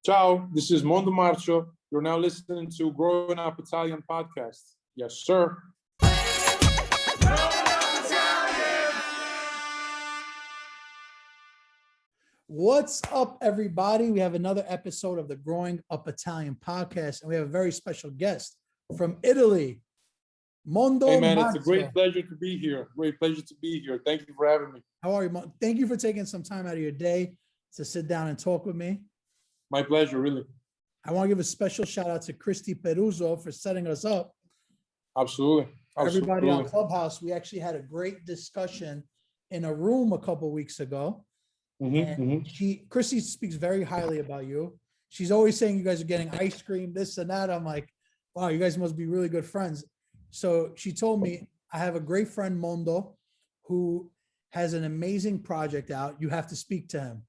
Ciao, this is Mondo Marcio. You're now listening to Growing Up Italian podcast. Yes, sir. What's up, everybody? We have another episode of the Growing Up Italian podcast, and we have a very special guest from Italy, Mondo Hey, man, Marcio. it's a great pleasure to be here. Great pleasure to be here. Thank you for having me. How are you, Mondo? Thank you for taking some time out of your day to sit down and talk with me. My pleasure, really. I want to give a special shout out to Christy Peruzzo for setting us up. Absolutely. Everybody on Clubhouse, we actually had a great discussion in a room a couple of weeks ago. Christy speaks very highly about you. She's always saying you guys are getting ice cream, this and that. I'm like, wow, you guys must be really good friends. So she told me, I have a great friend, Mondo, who has an amazing project out. You have to speak to him.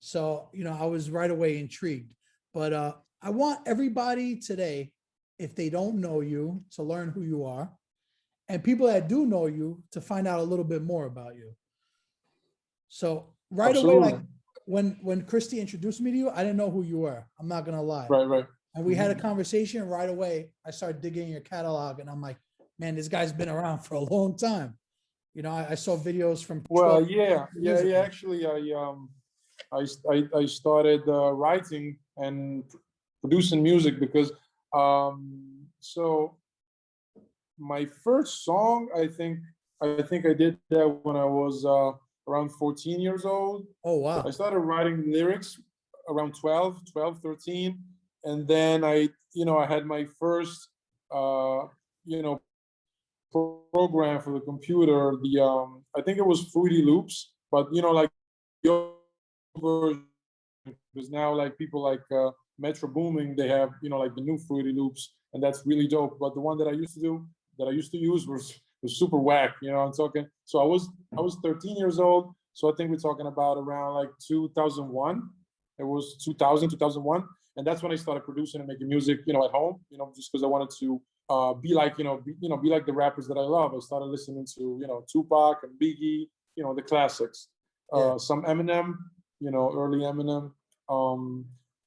So, I was right away intrigued. But I want everybody today, if they don't know you, to learn who you are. And people that do know you, to find out a little bit more about you. So right away, like when Christy introduced me to you, I didn't know who you were. I'm not gonna lie. Right. And we had a conversation right away. I started digging your catalog, and I'm like, man, this guy's been around for a long time. I saw videos from. Well, yeah. Actually, I started writing and producing music because so my first song, I think I did that when I was around 14 years old. Oh, wow. I started writing lyrics around 12, 13. And then I had my first, program for the computer. I think it was Fruity Loops, but, like your version, because now like people like Metro Booming, they have, like the new Fruity Loops, and that's really dope. But the one that I used to use was super whack, I'm talking. So I was 13 years old. So I think we're talking about around like 2001. It was 2001. And that's when I started producing and making music, at home, just because I wanted to be like, be like the rappers that I love. I started listening to, Tupac and Biggie, the classics, some Eminem, early Eminem.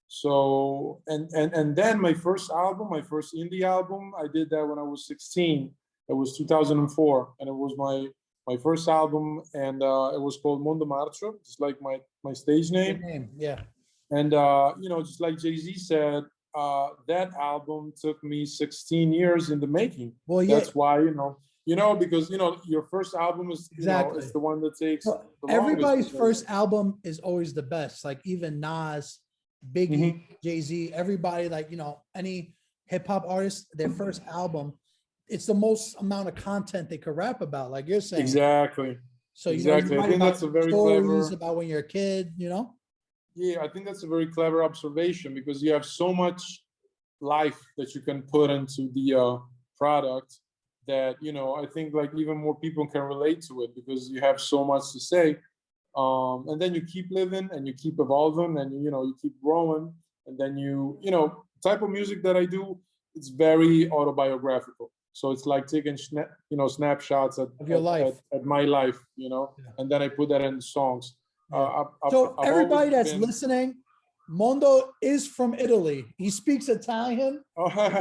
So, and then my first indie album, I did that when I was 16. It was 2004, and it was my first album, and it was called Mondo Marcio, just like my stage name. Yeah. And just like Jay-Z said, that album took me 16 years in the making. Well, yeah. That's why, because your first album is exactly it's the one that takes the everybody's longest. First album is always the best. Like even Nas, Biggie, Jay-Z, everybody, like any hip-hop artist, their first album, it's the most amount of content they could rap about, like you're saying. Exactly. So exactly. I think that's a very clever about when you're a kid, Yeah, I think that's a very clever observation, because you have so much life that you can put into the product that, I think like even more people can relate to it, because you have so much to say. And then you keep living and you keep evolving, and, you keep growing. And then type of music that I do, it's very autobiographical. So it's like taking, snapshots of your life, at my life, and then I put that in songs. So everybody that's listening, Mondo is from Italy. He speaks Italian.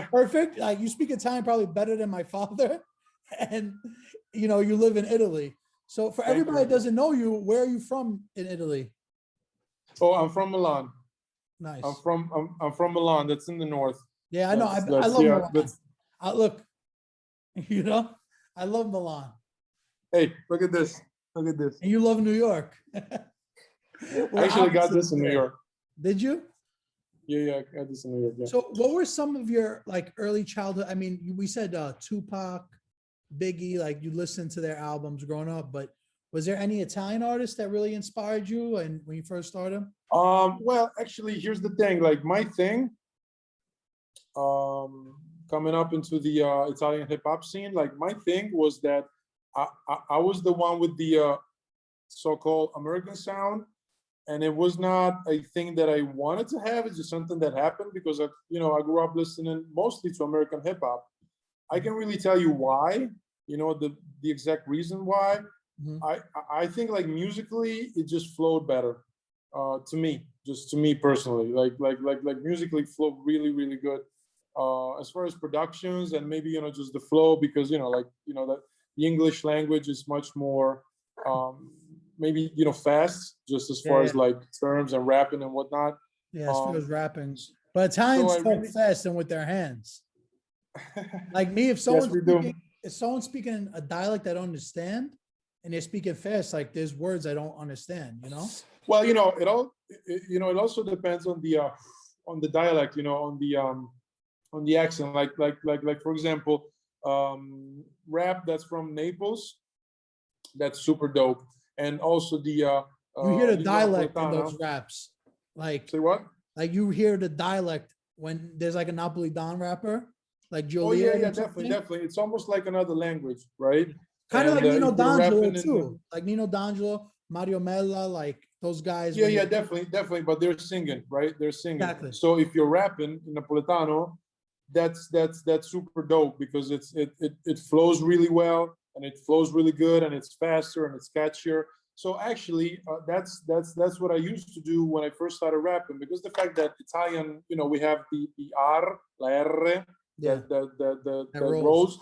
Perfect. Like you speak Italian probably better than my father. And, you live in Italy. So for everybody that doesn't know you, where are you from in Italy? Oh, I'm from Milan. Nice. I'm from Milan. That's in the north. Yeah, I know. I love Milan. Look, I love Milan. Hey, look at this. Look at this. And you love New York. I actually got this in New York. Did you? Yeah, I got this in New York. Yeah. So what were some of your like early childhood? I mean, we said Tupac, Biggie, like you listened to their albums growing up, but was there any Italian artists that really inspired you and when you first started? Well, actually, here's the thing. Like my thing, coming up into the Italian hip hop scene, like my thing was that I was the one with the so-called American sound, and it was not a thing that I wanted to have. It's just something that happened because I grew up listening mostly to American hip hop. I can really tell you why, the exact reason why. I think like musically it just flowed better to me. just to me personally. Like musically flow really, really good. As far as productions and maybe, just the flow, because, that the English language is much more, maybe, fast, just as far as Yeah. like terms and rapping and whatnot. Yeah, as far as Um, rapping. But Italians I talk really- fast and with their hands. Like me, if Yes, someone's we do. speaking a dialect I don't understand and they're speaking fast, like there's words I don't understand, Well, it also depends on the dialect, on the accent. Like for example, rap that's from Naples, that's super dope. And also the You hear the Lingua dialect in Napoletana. those raps. Like Say what? you hear the dialect when there's like a Napoli Don rapper, like Oh yeah, Juliet yeah, or something. definitely. It's almost like another language, right? Kind of And, like Nino if you're D'Angelo rapping in too. Like Nino D'Angelo, Mario Mella, like those guys. Yeah, when yeah, they- definitely. But they're singing, right? They're singing. Exactly. So if you're rapping in Napoletano, that's super dope because it flows really well and it flows really good and it's faster and it's catchier. So actually, that's what I used to do when I first started rapping, because the fact that Italian, we have the R, la R, Yeah. that That rolls.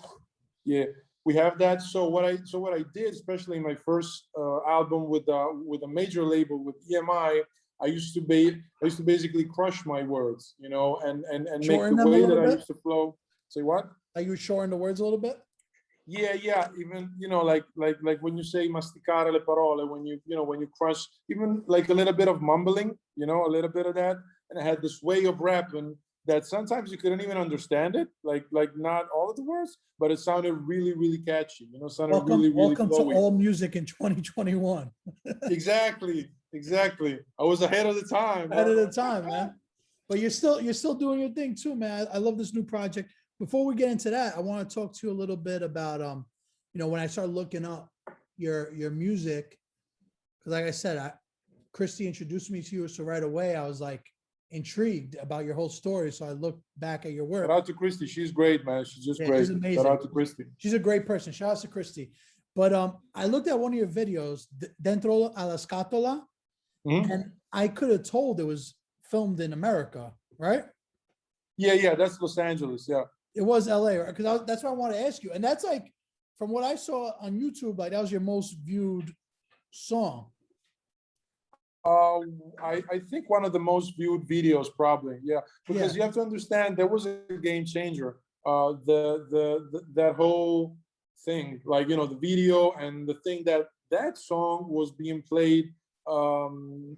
Yeah, we have that. So what I did, especially in my first album with a major label with EMI, I used to basically crush my words, and make Shorten the them a way that little I bit? used to flow. Say what? Are you shorting the words a little bit? Yeah. Even like when you say masticare le parole, when you crush, even like a little bit of mumbling, a little bit of that. And I had this way of rapping that sometimes you couldn't even understand it, like not all of the words, but it sounded really, really catchy. Sounded really, really Welcome to flowy. all music in 2021. Exactly. I was ahead of the time. Ahead of the time, man. But you're still doing your thing too, man. I love this new project. Before we get into that, I want to talk to you a little bit about when I started looking up your music, because like I said, Christy introduced me to you, so right away I was like intrigued about your whole story. So I looked back at your work. Shout out to Christy. She's great, man. She's just great. She's amazing. Shout out to Christy. She's a great person. Shout out to Christy. But I looked at one of your videos, Dentro alla scatola, and I could have told it was filmed in America, right? Yeah, that's Los Angeles. Yeah. It was LA, right? Because that's what I want to ask you. And that's like, from what I saw on YouTube, like that was your most viewed song. I think one of the most viewed videos, probably. Yeah, because Yeah. you have to understand there was a game changer. That whole thing, like the video and the thing that song was being played on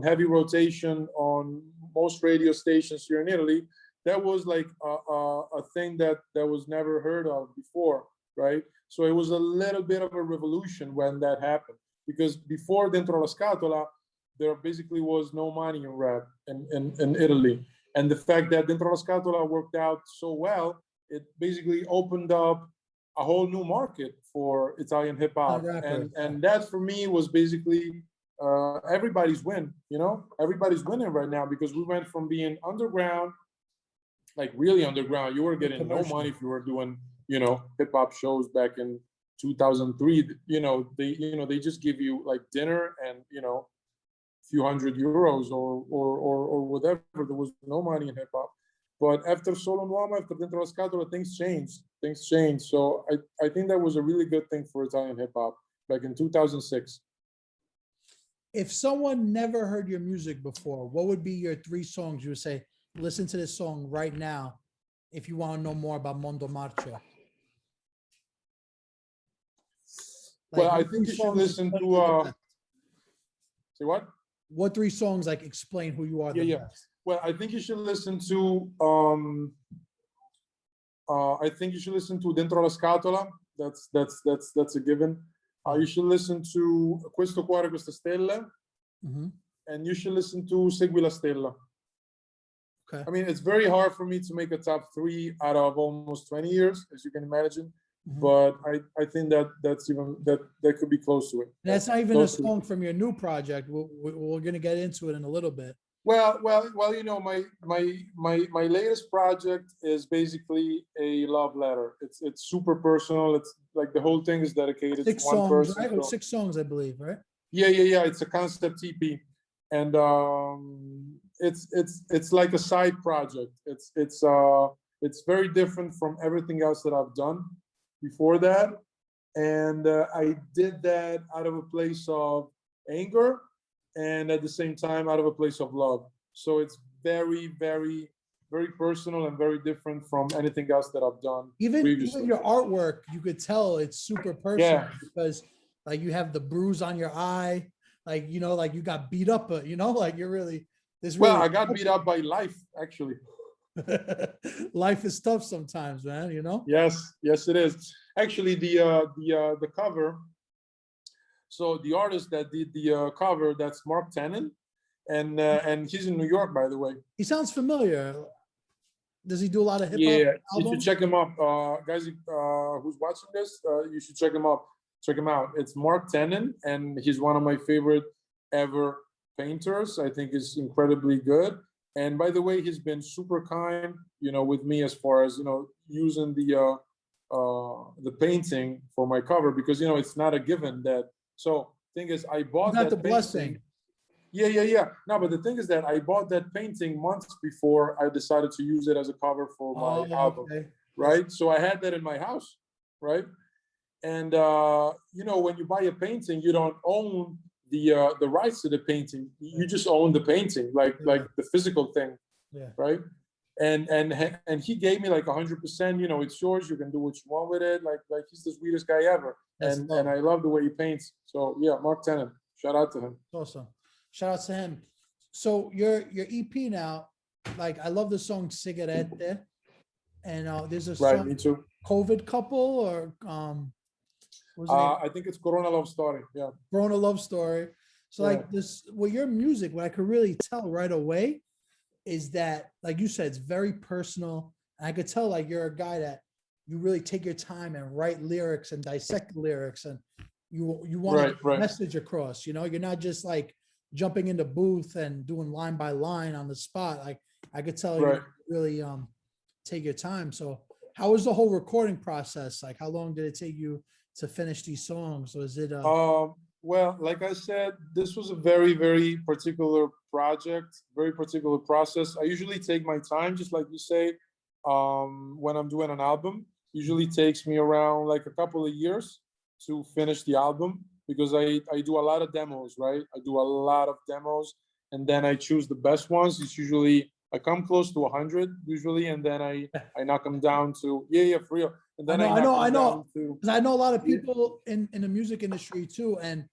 heavy rotation on most radio stations here in Italy. That was like a thing that was never heard of before, right? So it was a little bit of a revolution when that happened, because before Dentro la Scatola, there basically was no money in rap in Italy. And the fact that Dentro la Scatola worked out so well, it basically opened up a whole new market for Italian hip hop. And that for me was basically everybody's win, everybody's winning right now, because we went from being underground, like really underground. You were getting no money if you were doing, hip hop shows back in 2003. They just give you like dinner and, few $100 or whatever. There was no money in hip hop. But after Solo Nuovo, after Dentro la Scatola, things changed. So I think that was a really good thing for Italian hip hop back in 2006. If someone never heard your music before, what would be your 3 songs you would say, listen to this song right now if you want to know more about Mondo Marcio? Well, I think you should listen to say what? What 3 songs like explain who you are the best? Well, I think you should listen to Dentro la Scatola. That's a given. You should listen to Questo Cuore, Queste Stelle, and you should listen to Segui la Stella. Okay. I mean, it's very hard for me to make a top 3 out of almost 20 years, as you can imagine. But I think that could be close to it. That's not even a song from your new project. We're going to get into it in a little bit. Well, my latest project is basically a love letter. It's super personal. It's like the whole thing is dedicated 6 to one songs, person. right? So. 6 songs, I believe, right? Yeah. It's a concept EP. and it's like a side project. It's very different from everything else that I've done before that, and I did that out of a place of anger, and at the same time out of a place of love. So it's very, very, very personal and very different from anything else that I've done previously. Even your artwork, you could tell it's super personal because like you have the bruise on your eye, like like you got beat up, but like you're really well, I got beat up by life, actually. Life is tough sometimes, man. Yes, it is. Actually, the cover. So the artist that did the cover, that's Mark Tannen, and he's in New York, by the way. He sounds familiar. Does he do a lot of hip hop? Yeah, you should check him up, guys. Who's watching this? You should check him up. Check him out. It's Mark Tannen, and he's one of my favorite ever painters. I think is incredibly good. And by the way, he's been super kind, with me as far as using the painting for my cover, because it's not a given that. So thing is, I bought that painting. Blessing. Yeah. No, but the thing is that I bought that painting months before I decided to use it as a cover for my album, right? So I had that in my house, right? And when you buy a painting, you don't own the rights to the painting. You just own the painting, like the physical thing, right? And he gave me like 100%. It's yours. You can do what you want with it. Like he's the sweetest guy ever, and I love the way he paints. So yeah, Mark Tannen, shout out to him. Awesome. Shout out to him. So your EP now, like I love the song Cigarette, and there's a song, me too. COVID Couple, or I think it's Corona Love Story. Yeah, Corona Love Story. So like this, well, your music, what I could really tell right away is that, like you said, it's very personal. And I could tell like you're a guy that you really take your time and write lyrics and dissect lyrics, and you want to get a message across. You're not just like jumping in the booth and doing line by line on the spot. Like I could tell you really take your time. So how was the whole recording process? Like how long did it take you to finish these songs? Was it well, like I said, this was a very, very particular project, very particular process. I usually take my time, just like you say, when I'm doing an album. Usually takes me around like a couple of years to finish the album, because I do a lot of demos, right? I do a lot of demos, and then I choose the best ones. It's usually, I come close to 100 usually, and then I knock them down to, for real. And then I know. Because I know a lot of people in the music industry too. And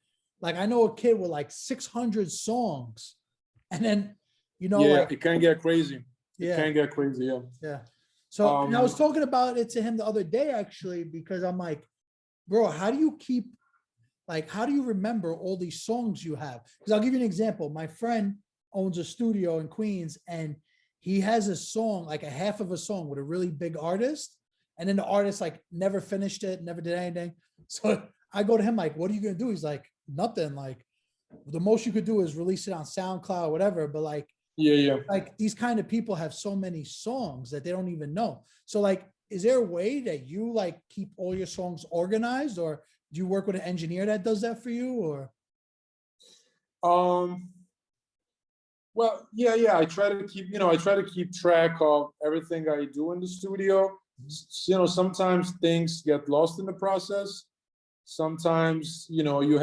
like, I know a kid with like 600 songs, and then, like, it can get crazy. It can get crazy. Yeah. So and I was talking about it to him the other day, actually, because I'm like, bro, how do you remember all these songs you have? Because I'll give you an example. My friend owns a studio in Queens, and he has a song, like a half of a song with a really big artist. And then the artist like never finished it, never did anything. So I go to him like, what are you going to do? He's like, nothing. Like the most you could do is release it on SoundCloud or whatever. But like, like these kind of people have so many songs that they don't even know. So like, is there a way that you like keep all your songs organized, or do you work with an engineer that does that for you, or? Well, I try to keep track of everything I do in the studio. Sometimes things get lost in the process. Sometimes, you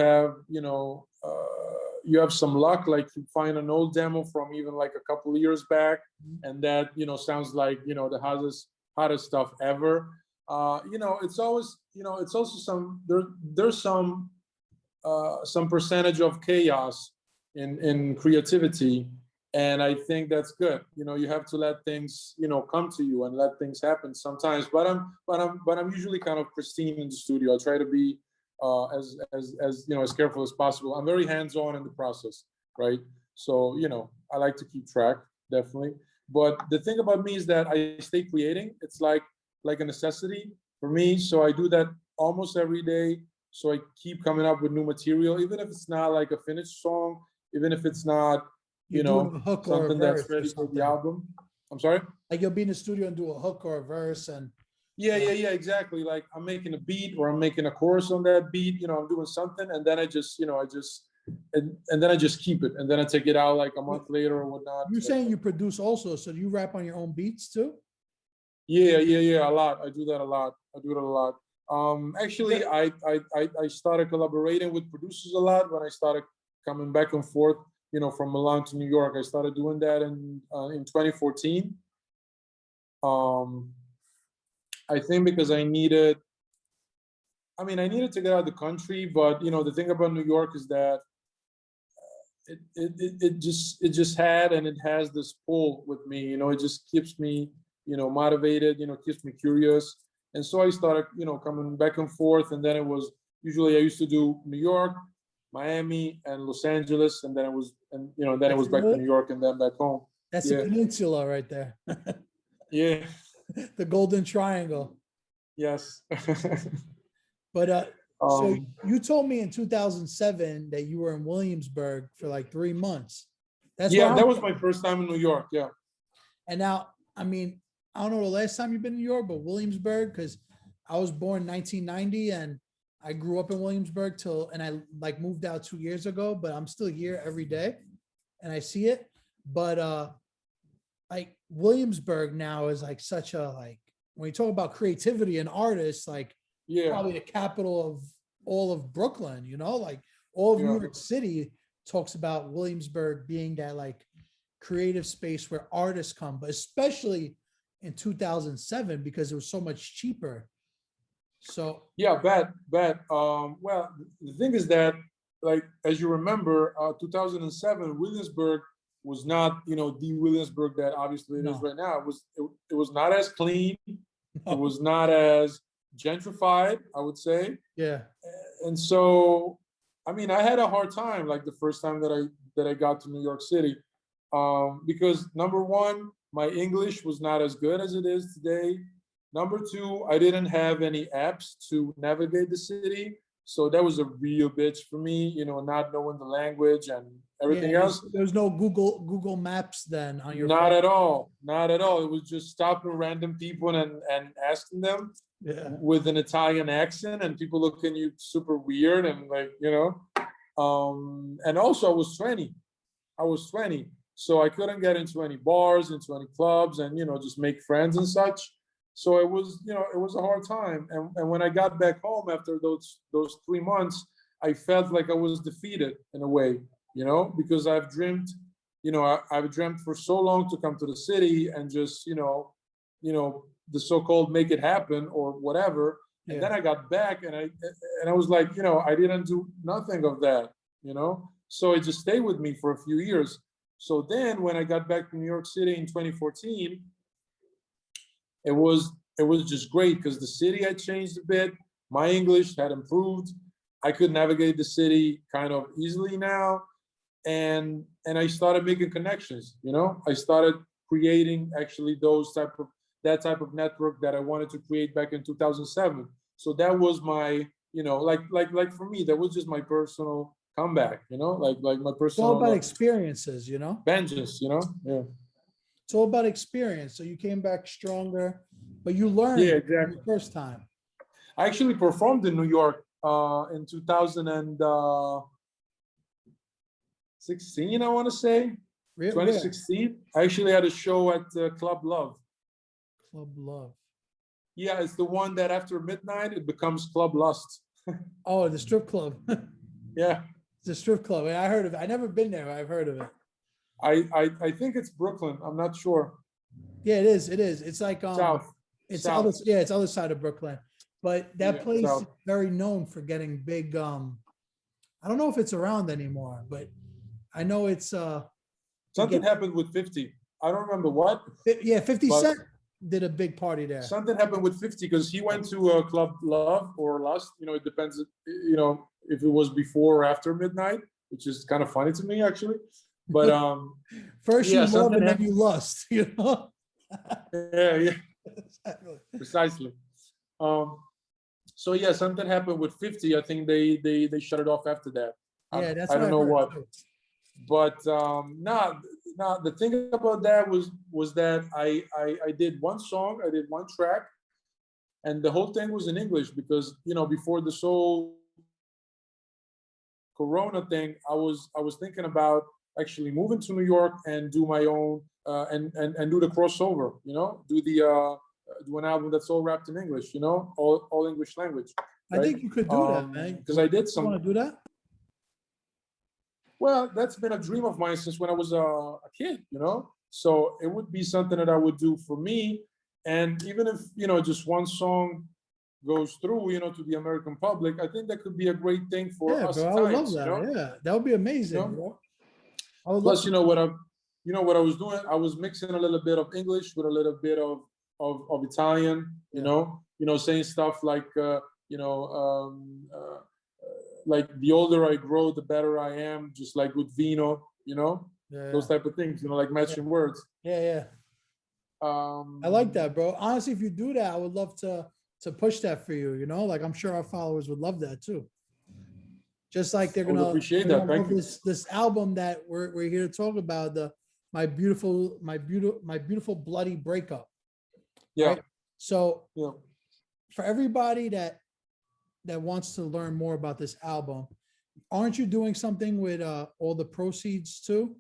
have some luck, like you find an old demo from even like a couple of years back, and that, sounds like, the hottest stuff ever. It's always, it's also there's some percentage of chaos in creativity. And I think that's good. You have to let things, come to you and let things happen sometimes. But I'm usually kind of pristine in the studio. I try to be as careful as possible. I'm very hands-on in the process, right? So I like to keep track, definitely. But the thing about me is that I stay creating. It's like a necessity for me. So I do that almost every day. So I keep coming up with new material, even if it's not like a finished song, even if it's not, something that's ready for the album. I'm sorry? Like you'll be in the studio and do a hook or a verse and. Yeah, exactly. Like I'm making a beat or I'm making a chorus on that beat, I'm doing something. And then I just and then I just keep it, and then I take it out like a month later or whatnot. You're saying you produce also, so do you rap on your own beats too? Yeah, a lot. I do that a lot. I do it a lot. Actually, I started collaborating with producers a lot when I started coming back and forth, from Milan to New York. I started doing that in 2014. I think because I needed to get out of the country, but the thing about New York is that it just had and it has this pull with me. It just keeps me motivated. Keeps me curious. And so I started coming back and forth, and then it was usually I used to do New York, Miami, and Los Angeles, and then it was back to New York and then back home. That's a peninsula right there. Yeah. The Golden Triangle. Yes. But so you told me in 2007 that you were in Williamsburg for like 3 months. That was my first time in New York. Yeah. And now, I mean, I don't know the last time you've been in New York, but Williamsburg, because I was born in 1990 and I grew up in Williamsburg and I like moved out 2 years ago, but I'm still here every day and I see it. But like Williamsburg now is like such a, like, when you talk about creativity and artists, like probably the capital of all of Brooklyn, like all of New York City talks about Williamsburg being that like creative space where artists come, but especially in 2007 because it was so much cheaper. So bet. Well, the thing is that, like, as you remember, 2007 Williamsburg was not the Williamsburg that obviously it is right now. It was not as clean. It was not as gentrified, I would say. Yeah. And so, I mean, I had a hard time like the first time that I got to New York City, because number one, my English was not as good as it is today. Number two, I didn't have any apps to navigate the city. So that was a real bitch for me, not knowing the language and everything else. There's no Google Maps then on your Not phone. at all. Not at all. It was just stopping random people and asking them with an Italian accent, and people looking at you super weird and like, and also I was 20. So I couldn't get into any bars, into any clubs, and just make friends and such. So it was, it was a hard time. And when I got back home after those 3 months, I felt like I was defeated in a way, because I've dreamt, I've dreamt for so long to come to the city and just, the so-called make it happen or whatever. And then I got back and I was like, I didn't do nothing of that, So it just stayed with me for a few years. So then when I got back to New York City in 2014, it was just great because the city had changed a bit. My English had improved. I could navigate the city kind of easily now. And I started making connections, I started creating actually that type of network that I wanted to create back in 2007. So that was my, like for me, that was just my personal comeback, like my personal. It's all about experiences, vengeance, yeah. It's all about experience. So you came back stronger, but you learned exactly. the first time. I actually performed in New York in 2016, I want to say. 2016. I actually had a show at Club Love. Club Love. Yeah, it's the one that after midnight it becomes Club Lust. Oh, the strip club. Yeah. It's a strip club. I heard of it. I've never been there. I've heard of it. I think it's Brooklyn. I'm not sure. Yeah, it is. It is. It's like South. It's South. it's other side of Brooklyn. But that place South. is very known for getting big. I don't know if it's around anymore, but I know it's something happened with 50. I don't remember what. Yeah, 50 Cent did a big party there. Something happened with 50 because he went to Club Love or Lust. It depends. If it was before or after midnight, which is kind of funny to me actually. But first you love and then you lust, Yeah. Exactly. Precisely. So yeah, something happened with 50. I think they shut it off after that. Yeah, that's I don't know what. Too. But the thing about that was that I did one song, I did one track, and the whole thing was in English because before the whole Corona thing, I was thinking about actually moving to New York and do my own and do the crossover, you know, do an album that's all wrapped in English, you know, all English language. I Right? think you could do that, man. Because I did You want to do that? Well, that's been a dream of mine since when I was a kid, you know. So it would be something that I would do for me, and even if, you know, just one song goes through, you know, to the American public, I think that could be a great thing for Yeah, us bro. at I would love times, you that. know. Yeah, that would be amazing, You know? bro. I would love Plus, to. you know what I was doing? I was mixing a little bit of English with a little bit of Italian, Yeah. you know, saying stuff like, you know, like the older I grow, the better I am, just like with vino, you know, Yeah, those type of things, you know, like matching words. yeah, yeah. I like that, bro. Honestly, if you do that, I would love to push that for you. You know, like I'm sure our followers would love that too. Just like they're I would gonna, appreciate they're that. gonna Thank love you. this album that we're here to talk about, the my beautiful bloody breakup. Yeah, Right. So yeah. for everybody that wants to learn more about this album, aren't you doing something with all the proceeds too?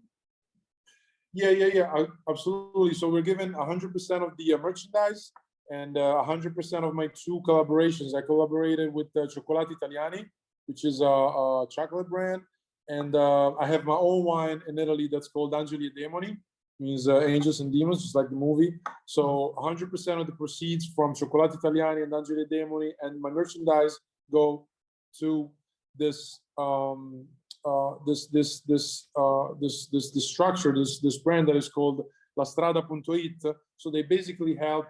Yeah, absolutely. So we're giving 100% of the merchandise and 100% of my 2 collaborations. I collaborated with Cioccolati Italiani, which is a chocolate brand, and I have my own wine in Italy that's called Angeli e Demoni, means angels and demons, just like the movie. So 100% of the proceeds from Cioccolati Italiani and Angeli e Demoni and my merchandise go to this this structure, this brand that is called lastrada.it. So they basically help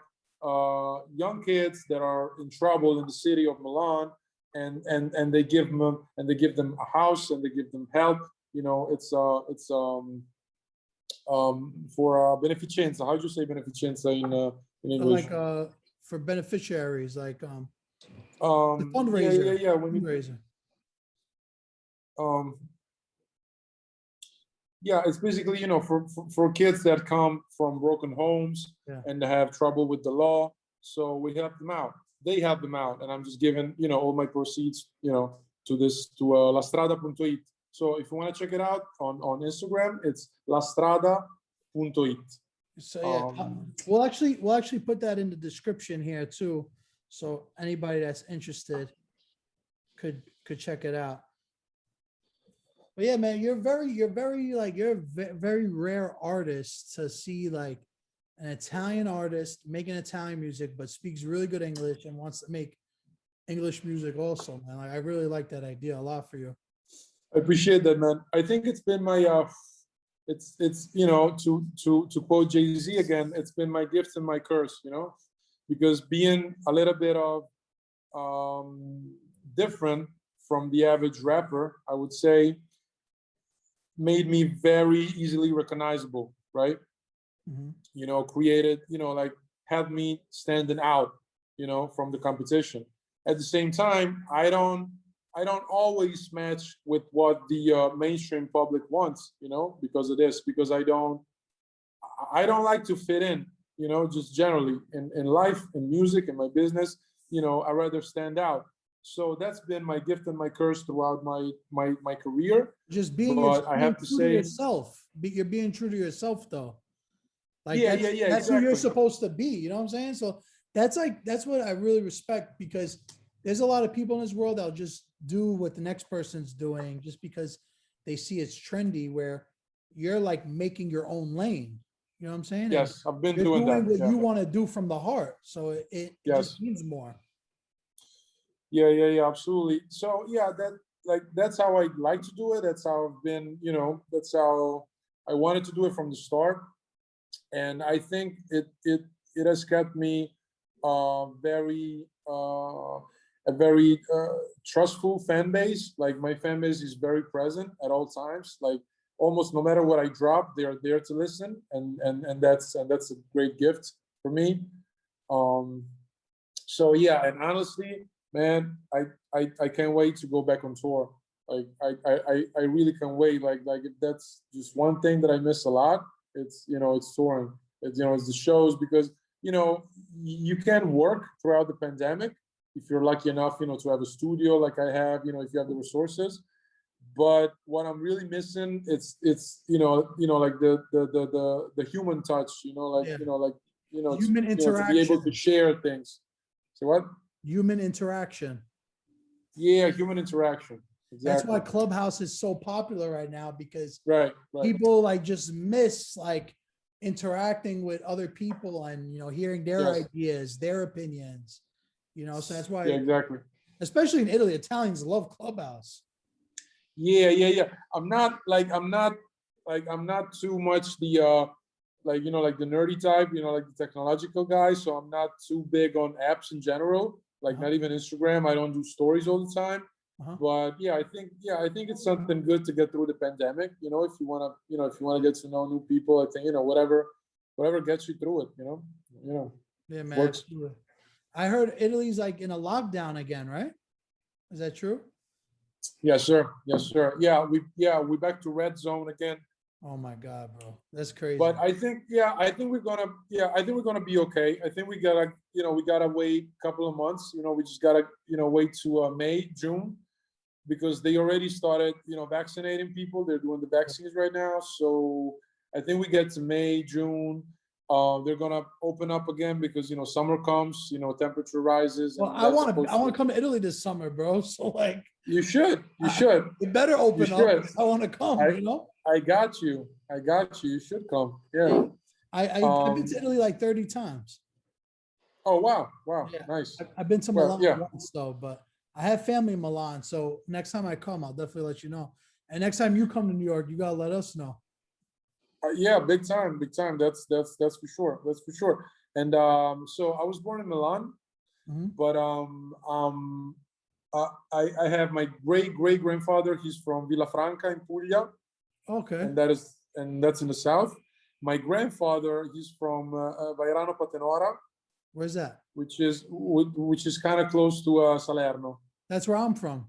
young kids that are in trouble in the city of Milan, and they give them a house and they give them help. You know, it's for beneficenza. How do you say beneficenza in English? Like for beneficiaries, like the Yeah, fundraiser. yeah. When you Fundraiser. yeah, it's basically, you know, for kids that come from broken homes Yeah. and have trouble with the law. So we help them out. They help them out, and I'm just giving, you know, all my proceeds, you know, to lastrada.it. So if you want to check it out on Instagram, it's lastrada.it. So yeah, we'll actually put that in the description here too, so anybody that's interested could check it out. But yeah, man, you're a very rare artist to see, like an Italian artist making Italian music, but speaks really good English and wants to make English music also, man. Like I really like that idea a lot for you. I appreciate that, man. I think it's been my it's you know, to quote Jay-Z again, it's been my gift and my curse, you know, because being a little bit of different from the average rapper, I would say, made me very easily recognizable, right? You know, created, you know, like had me standing out, you know, from the competition. At the same time, I don't always match with what the mainstream public wants, you know, because of this, because I don't like to fit in, you know, just generally in life, in music, in my business, you know, I rather stand out. So that's been my gift and my curse throughout my career. Just being, but I have to true to say, yourself. You're being true to yourself though. Like yeah, that's who you're exactly. supposed to be. You know what I'm saying? So that's what I really respect, because there's a lot of people in this world that'll just do what the next person's doing just because they see it's trendy, where you're like making your own lane. You know what I'm saying? Yes, I've been You're doing that. what Yeah. you want to do from the heart. So it Yes. just means more. Yeah, absolutely. So yeah, that's how I like to do it. That's how I've been, you know, that's how I wanted to do it from the start. And I think it has kept me a very trustful fan base. Like my fan base is very present at all times. Like almost no matter what I drop, they're there to listen, and that's a great gift for me. So yeah, and honestly, man, I can't wait to go back on tour. Like I really can't wait. Like if that's just one thing that I miss a lot, it's, you know, it's touring. It's, you know, it's the shows, because, you know, you can work throughout the pandemic if you're lucky enough, you know, to have a studio like I have, you know, if you have the resources. But what I'm really missing, it's like the human touch, like Yeah. Human to be able to interaction. share things. So what? Human interaction. Yeah, human interaction. That's Exactly. why Clubhouse is so popular right now, because Right. people like just miss like interacting with other people and hearing their Yes. ideas, their opinions. So that's why, Yeah, exactly. especially in Italy, Italians love Clubhouse. Yeah. I'm not too much the like the nerdy type, like the technological guy. So I'm not too big on apps in general, like not even Instagram. I don't do stories all the time. But I think it's something good to get through the pandemic. If you want to get to know new people, I think whatever gets you through it. Yeah, man. Works. I heard Italy's like in a lockdown again, right? Is that true? Yes, sir. Yes, sir. We back to red zone again. Oh my God, bro. That's crazy. But I think we're gonna be okay. I think we gotta wait a couple of months. We just gotta, wait to May, June, because they already started, vaccinating people. They're doing the vaccines right now. So I think we get to May, June. They're gonna open up again because summer comes, temperature rises. Well, I want to come to Italy this summer, bro. So like, you should. it better open up. I want to come. I got you. You should come. Yeah. I've been to Italy like 30 times. Oh wow, Yeah. nice. I've been to Milan once though, but I have family in Milan. So next time I come, I'll definitely let you know. And next time you come to New York, you gotta let us know. Yeah, big time. That's for sure. That's for sure. And so I was born in Milan, but I have my great grandfather. He's from Villafranca in Puglia. Okay. And that's in the south. My grandfather, he's from Vairano Patenora. Where's that? Which is kind of close to Salerno. That's where I'm from,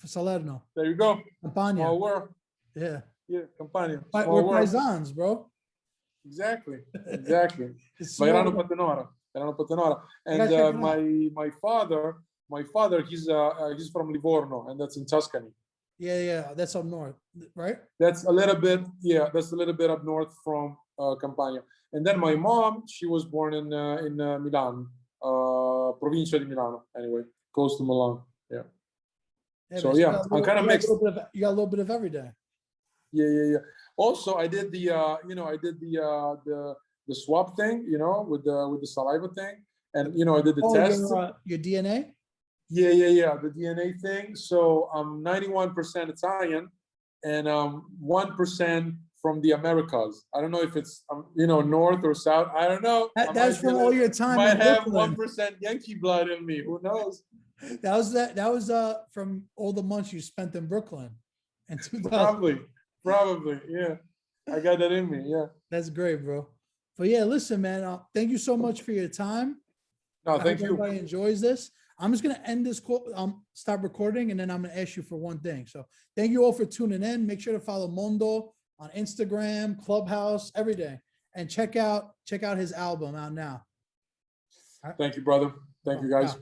Salerno. There you go. Campania. Small world. Yeah. Yeah, Campania. We're paisans, bro. Exactly. Vairano Patenora. And my father, he's from Livorno, and that's in Tuscany. Yeah, that's up north, right? That's a little bit up north from Campania. And then my mom, she was born in Milan, provincia di Milano, anyway, close to Milan. Yeah. So I'm kind of mixed. You got a little bit of every day. Yeah. Also, I did the swab thing, with the saliva thing, and I did the test. Your DNA. Yeah, the DNA thing. So I'm 91% Italian, and 1% from the Americas. I don't know if it's north or south. I don't know. That's from all your time. Might have 1% Yankee blood in me. Who knows? That was from all the months you spent in Brooklyn. And probably, yeah. I got that in me. Yeah. That's great, bro. But yeah, listen, man. Thank you so much for your time. No, thank you. Everybody enjoys this. I'm just gonna end this call. Stop recording, and then I'm gonna ask you for one thing. So thank you all for tuning in. Make sure to follow Mondo on Instagram, Clubhouse, every day, and check out his album out now. Thank you, brother. Thank you, guys.